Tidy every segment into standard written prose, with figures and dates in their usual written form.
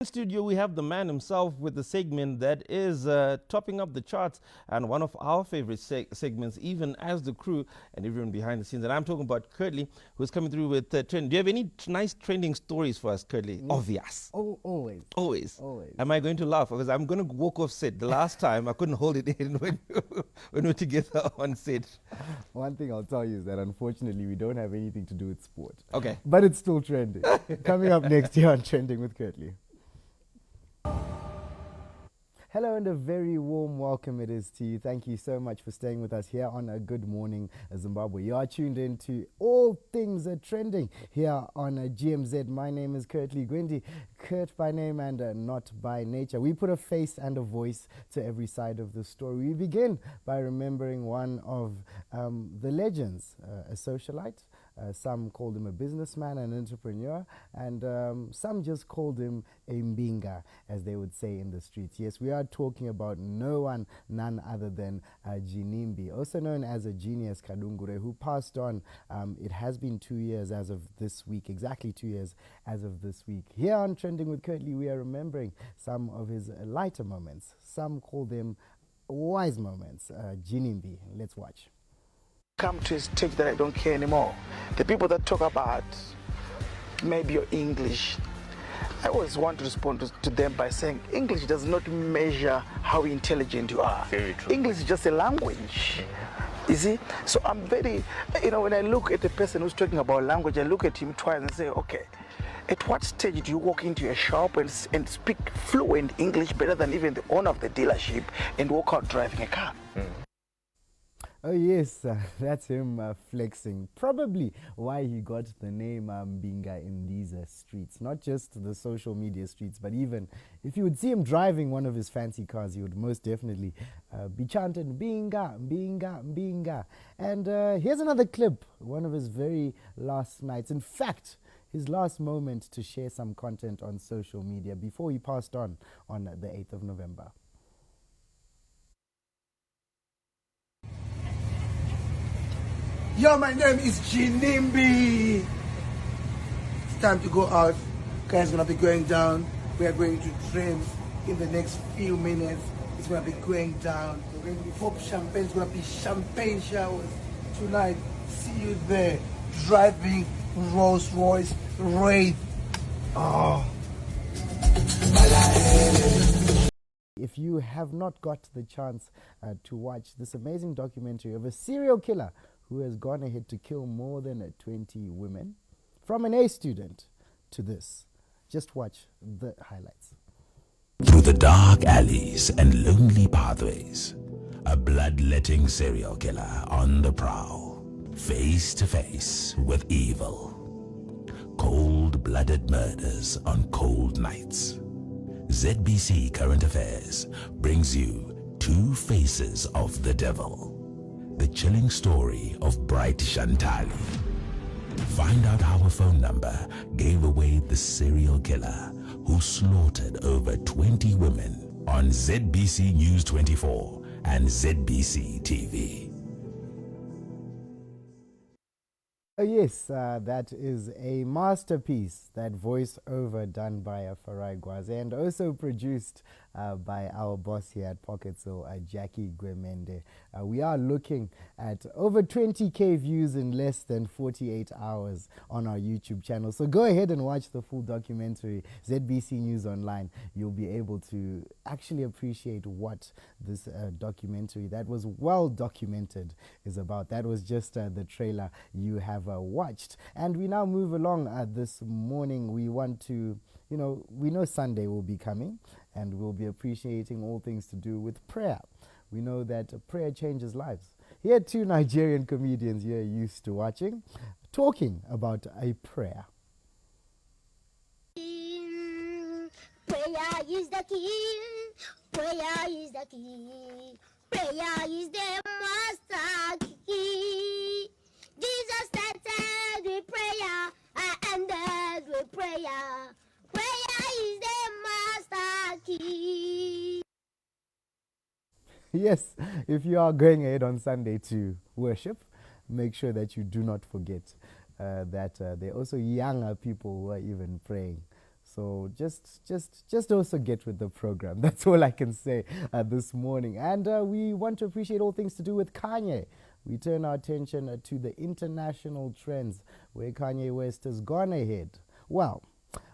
In studio, we have the man himself with the segment that is topping up the charts and one of our favorite segments, even as the crew and everyone behind the scenes. And I'm talking about Curtly, who's coming through with trend. Do you have any nice trending stories for us, Curtly? Obvious. Oh, always. Always. Always. Am I going to laugh? Because I'm going to walk off set. The last time, I couldn't hold it in when we're together on set. One thing I'll tell you is that unfortunately we don't have anything to do with sport. Okay. But it's still trending. Coming up next year on Trending with Curtly. Hello and a very warm welcome it is to you. Thank you so much for staying with us here on a Good Morning Zimbabwe. You are tuned in to all things trending here on GMZ. My name is Curtly Gwendi, Kurt by name and not by nature. We put a face and a voice to every side of the story. We begin by remembering one of the legends, a socialite. Some called him a businessman, an entrepreneur, and some just called him a mbinga, as they would say in the streets. Yes, we are talking about none other than Ginimbi, also known as a genius Kadungure, who passed on. It has been 2 years as of this week, exactly 2 years as of this week. Here on Trending with Curtly, we are remembering some of his lighter moments. Some call them wise moments. Ginimbi, let's watch. Come to a stage that I don't care anymore. The people that talk about maybe your English, I always want to respond to them by saying English does not measure how intelligent you are. Very true. English is just a language. You see? So I'm very, when I look at the person who's talking about language, I look at him twice and say, okay, at what stage do you walk into a shop and speak fluent English better than even the owner of the dealership and walk out driving a car? Oh yes, that's him flexing. Probably why he got the name Mbinga in these streets. Not just the social media streets, but even if you would see him driving one of his fancy cars, he would most definitely be chanting Mbinga, Mbinga, Mbinga. And here's another clip, one of his very last nights. In fact, his last moment to share some content on social media before he passed on the 8th of November. Yo, my name is Ginimbi. It's time to go out. Guys, gonna be going down. We are going to train in the next few minutes. It's gonna be going down. We're going to be pop champagne. It's gonna be champagne showers tonight. See you there. Driving Rolls Royce Wraith. Oh. If you have not got the chance to watch this amazing documentary of a serial killer who has gone ahead to kill more than 20 women, from an A student to this, just watch the highlights. Through the dark alleys and lonely pathways, a bloodletting serial killer on the prowl, face to face with evil. Cold-blooded murders on cold nights. ZBC Current Affairs brings you Two Faces of the Devil. The chilling story of Bright Shantali. Find out how a phone number gave away the serial killer who slaughtered over 20 women on ZBC News 24 and ZBC TV. Oh yes, that is a masterpiece, that voice-over done by Farai Gwaze, and also produced by our boss here at Pockets, so Jackie Gwemende. We are looking at over 20k views in less than 48 hours on our YouTube channel. So go ahead and watch the full documentary, ZBC News Online. You'll be able to actually appreciate what this documentary that was well documented is about. That was just the trailer you have watched. And we now move along this morning. We want to, we know Sunday will be coming, and we'll be appreciating all things to do with prayer. We know that prayer changes lives. Here are two Nigerian comedians you're used to watching, talking about a prayer. Prayer is the key. Prayer is the key. Prayer is the master key. Jesus started with prayer. I ended with prayer. Prayer is the master key. Yes, if you are going ahead on Sunday to worship, make sure that you do not forget that there are also younger people who are even praying. So just also get with the program. That's all I can say this morning. And we want to appreciate all things to do with Kanye. We turn our attention to the international trends where Kanye West has gone ahead. Well,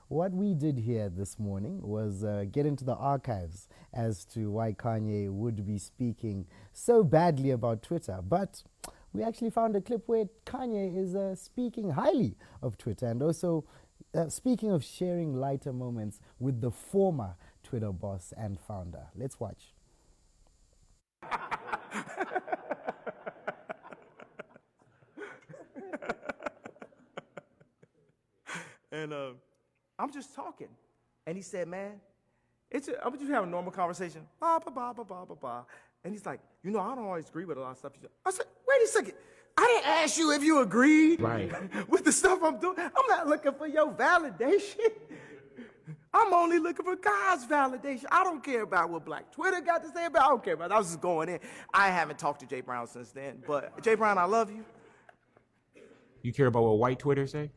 what we did here this morning was get into the archives as to why Kanye would be speaking so badly about Twitter. But we actually found a clip where Kanye is speaking highly of Twitter, and also speaking of sharing lighter moments with the former Twitter boss and founder. Let's watch. And I'm just talking. And he said, man, I'm just having a normal conversation. Blah, blah, blah, blah, blah, blah, blah. And he's like, I don't always agree with a lot of stuff. I said, wait a second. I didn't ask you if you agreed with the stuff I'm doing. I'm not looking for your validation. I'm only looking for God's validation. I don't care about what Black Twitter got to say about it. I don't care about it. I was just going in. I haven't talked to Jay Brown since then. But Jay Brown, I love you. You care about what white Twitter say?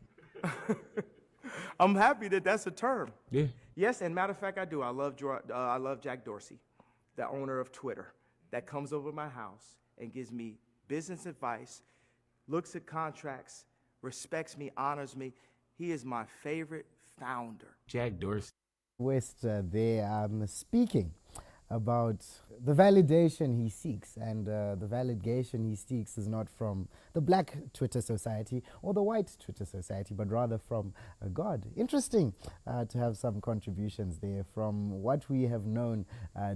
I'm happy that that's a term. Yeah. Yes, and matter of fact, I do. I love Jack Dorsey, the owner of Twitter, that comes over my house and gives me business advice, looks at contracts, respects me, honors me. He is my favorite founder. Jack Dorsey. West there speaking about the validation he seeks, and the validation he seeks is not from the Black Twitter Society or the white Twitter Society, but rather from God. Interesting to have some contributions there from what we have known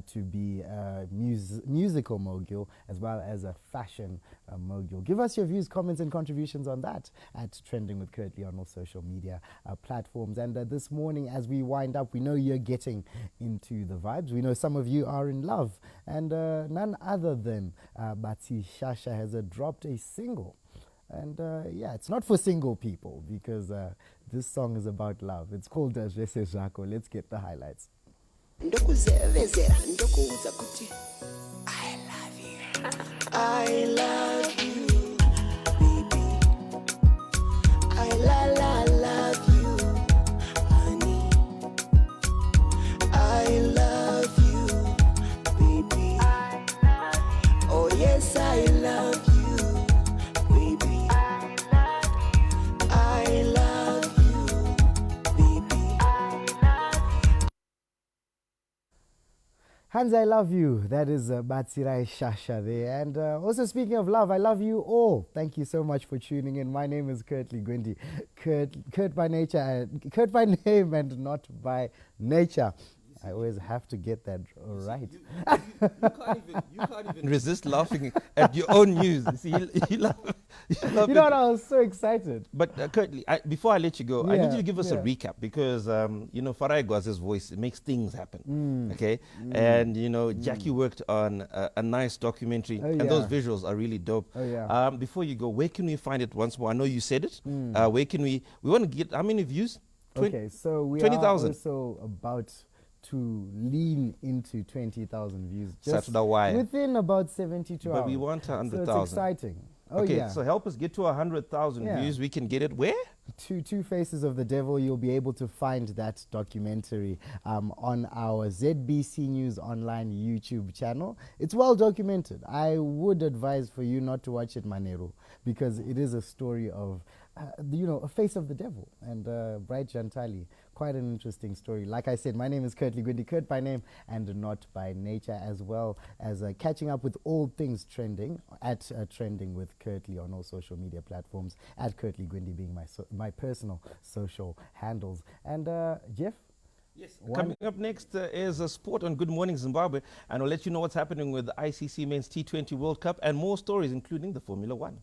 to be a musical mogul as well as a fashion mogul. Give us your views, comments and contributions on that at Trending with Curtly on all social media platforms. And this morning as we wind up, we know you're getting into the vibes. We know some of you are in love, and none other than Batsi Shasha has dropped a single. And yeah, it's not for single people because this song is about love. It's called Je sais Jaco. Let's get the highlights. I love you. I love you, baby. I love you, honey. I love you, baby. Oh yes, I love you, baby. I love you, baby. Hans, I love you. That is Batsi Shasha there. And also speaking of love, I love you all. Thank you so much for tuning in. My name is Curtly Gwindi. Kurt by nature, Kurt by name and not by nature. I always have to get that right. You can't even resist laughing at your own news. You see, you love You know what? I was so excited. But Curtly, before I let you go, I need you to give us a yeah. recap because, Farai Gwaz's voice, it makes things happen. Okay? And, Jackie worked on a nice documentary, and those visuals are really dope. Oh, yeah. Before you go, where can we find it once more? I know you said it. Where can we want to get, how many views? Okay, so we 20,000. are also about to lean into 20,000 views. That's the why. Within about 72 hours. But we want 100,000. So it's exciting. Oh, okay, yeah. so help us get to 100,000 views. We can get it where? Two Faces of the Devil. You'll be able to find that documentary on our ZBC News Online YouTube channel. It's well documented. I would advise for you not to watch it, Manero, because it is a story of, a face of the devil and Bright Jantali. Quite an interesting story. Like I said, my name is Curtly Gwindi, Kurt by name and not by nature, as well as catching up with all things trending at Trending with Curtly on all social media platforms, at Curtly Gwindi being my personal social handles. And Jeff? Yes. Coming up next is a sport on Good Morning Zimbabwe, and we'll let you know what's happening with the ICC Men's T20 World Cup and more stories, including the Formula One.